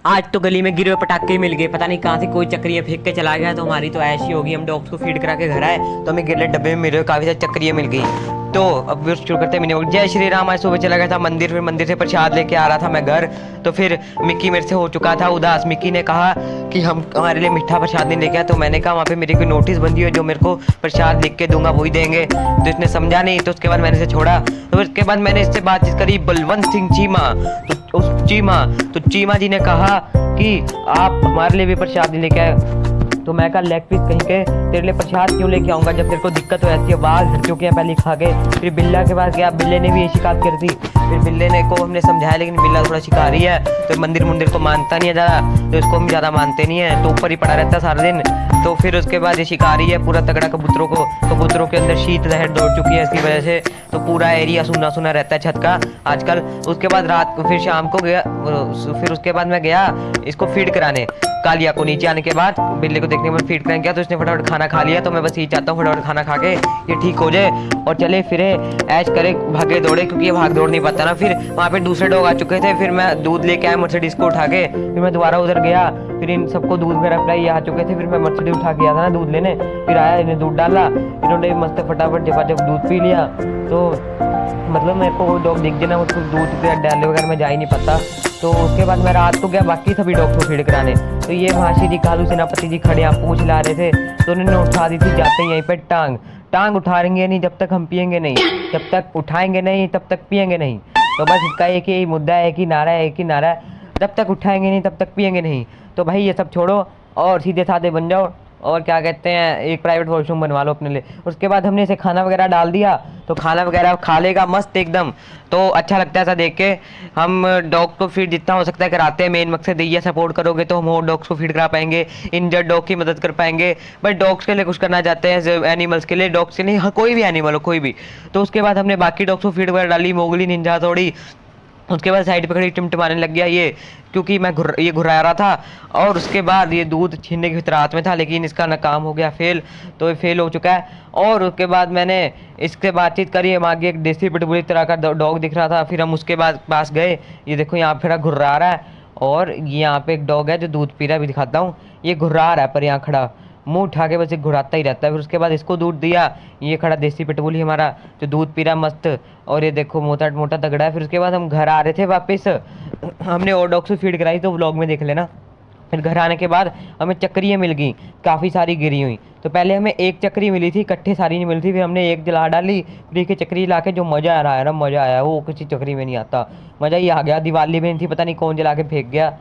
आज तो गली में गिरे हुए पटाखे मिल गए, पता नहीं कहाँ से कोई चक्रियाँ फेंक के चला गया। तो हमारी तो ऐसी होगी, हम डॉग्स को फीड करा के घर आए तो हमें गिरले डब्बे में मिले काफ़ी सारी चक्रियाँ मिल गई। तो अब भी शुरू करते हैं। जय श्री राम। आज सुबह चला गया था मंदिर, फिर मंदिर से प्रसाद लेके आ रहा था मैं घर। तो फिर मिक्की मेरे से हो चुका था उदास। मिक्की ने कहा कि हम हमारे लिए मीठा प्रसाद नहीं लेके आए। तो मैंने कहा वहाँ पे मेरी कोई नोटिस बंदी है जो मेरे को प्रसाद लिख के दूंगा वही देंगे। तो इसने समझा नहीं, तो उसके बाद मैंने इसे छोड़ा। तो उसके बाद मैंने इससे बातचीत करी बलवंत सिंह चीमा। तो चीमा जी ने कहा कि आप हमारे लिए भी प्रसाद नहीं लेके आए। तो मैं कहा लेग पीस कहीं के तेरे लिए प्रसाद क्यों लेके आऊँगा जब तेरे को दिक्कत हो ऐसी है, बाल झड़ चुके हैं पहले खा के। फिर बिल्ला के पास गया, बिल्ले ने भी ये शिकायत कर दी। फिर बिल्ले ने को हमने समझाया, लेकिन बिल्ला थोड़ा शिकारी है तो मंदिर मुंदिर को मानता नहीं है ज़्यादा, तो इसको हम ज़्यादा मानते नहीं है, तो ऊपर ही पड़ा रहता है सारा दिन। तो फिर उसके बाद ये शिकारी है पूरा तगड़ा, कबूतरों के अंदर शीत लहर दौड़ चुकी है इसकी वजह से। तो पूरा एरिया सुना सुना रहता है छत का आजकल। उसके बाद रात को फिर शाम को गया, फिर उसके बाद मैं गया इसको फीड कराने कालिया को। नीचे आने के बाद बिल्ली को देखने के बाद फीड कराने गया तो इसने फटाफट खाना खा लिया। तो मैं बस ये चाहता हूँ फटाफट खाना खा के ये ठीक हो जाए और चले फिरे ऐश करे, भागे दौड़े, क्योंकि ये भाग दौड़ नहीं पाता ना। फिर वहाँ पे दूसरे डॉग आ चुके थे, फिर मैं दूध लेके आया मर्सिडीज को उठा के। फिर मैं दोबारा उधर गया, फिर इन सबको दूध वगैरह पिलाई, आ चुके थे। फिर मैं मर्सिडीज उठा के आया था ना दूध लेने, फिर आया इन्हें दूध डाला, इन्होंने मस्त फटाफट जब दूध पी लिया। तो मतलब मेरे को वो डॉग दिख गया ना, उसको दूध डालने वगैरह में जा ही नहीं पाता। तो उसके बाद मैं रात को गया बाकी सभी डॉग को फीड कराने। तो ये भाषी जी, कालू सेनापति जी खड़े यहाँ पूछ ला रहे थे, तो उन्होंने उठा दी थी जाते ही यहीं पे टांग उठाएंगे नहीं जब तक हम पियेंगे नहीं, जब तक उठाएंगे नहीं तब तक पियेंगे नहीं। तो बस इसका एक ही मुद्दा है, एक ही नारा है, जब तक उठाएंगे नहीं तब तक पियेंगे नहीं। तो भाई ये सब छोड़ो और सीधे साधे बन जाओ, और क्या कहते हैं एक प्राइवेट वॉशरूम बनवा लो अपने लिए। उसके बाद हमने इसे खाना वगैरह डाल दिया, तो खाना वगैरह खा लेगा मस्त एकदम। तो अच्छा लगता है ऐसा देख के। हम डॉग को फीड जितना हो सकता है कराते हैं, मेन मकसद ये सपोर्ट करोगे तो हम और डॉग्स को फीड करा पाएंगे, इंजर्ड डॉग की मदद कर पाएंगे। बट डॉग्स के लिए कुछ करना चाहते हैं, एनिमल्स के लिए, डॉग्स के लिए, हाँ कोई भी एनिमल हो कोई भी। तो उसके बाद हमने बाकी डॉग्स को फीड वगैरह डाली, मोगली, निंजा थोड़ी। उसके बाद साइड पे खड़ी टिमटिमाने लग गया ये, क्योंकि ये घुरा रहा था। और उसके बाद ये दूध छीनने की फितरात में था, लेकिन इसका नाकाम हो गया फेल, तो ये फेल हो चुका है। और उसके बाद मैंने इससे बातचीत करी, हम आगे एक देसी पिटबुल तरह का डॉग दिख रहा था। फिर हम उसके बाद पास गए, ये देखो यहाँ फिर घुर्रा रहा है। और यहाँ पे एक डॉग है जो दूध पी रहा है, भी दिखाता हूँ। ये घुर्रा रहा है पर यहाँ खड़ा मुंह उठा के बस घुराता ही रहता है। फिर उसके बाद इसको दूध दिया, ये खड़ा देसी पिटबुल ही हमारा जो दूध पी रहा मस्त, और ये देखो मोटा मोटा तगड़ा है। फिर उसके बाद हम घर आ रहे थे वापस, हमने और डॉग से फीड कराई तो व्लॉग में देख लेना। फिर घर आने के बाद हमें चक्रियाँ मिल गई काफ़ी सारी गिरी हुई। तो पहले हमें एक चक्री मिली थी, इकट्ठे सारी नहीं मिली थी। फिर हमने एक जला डाली, फिर एक चक्री ला के जो मज़ा आ रहा है ना, मज़ा आया वो किसी चक्री में नहीं आता। मज़ा ही आ गया। दिवाली में नहीं थी, पता नहीं कौन जला के फेंक गया।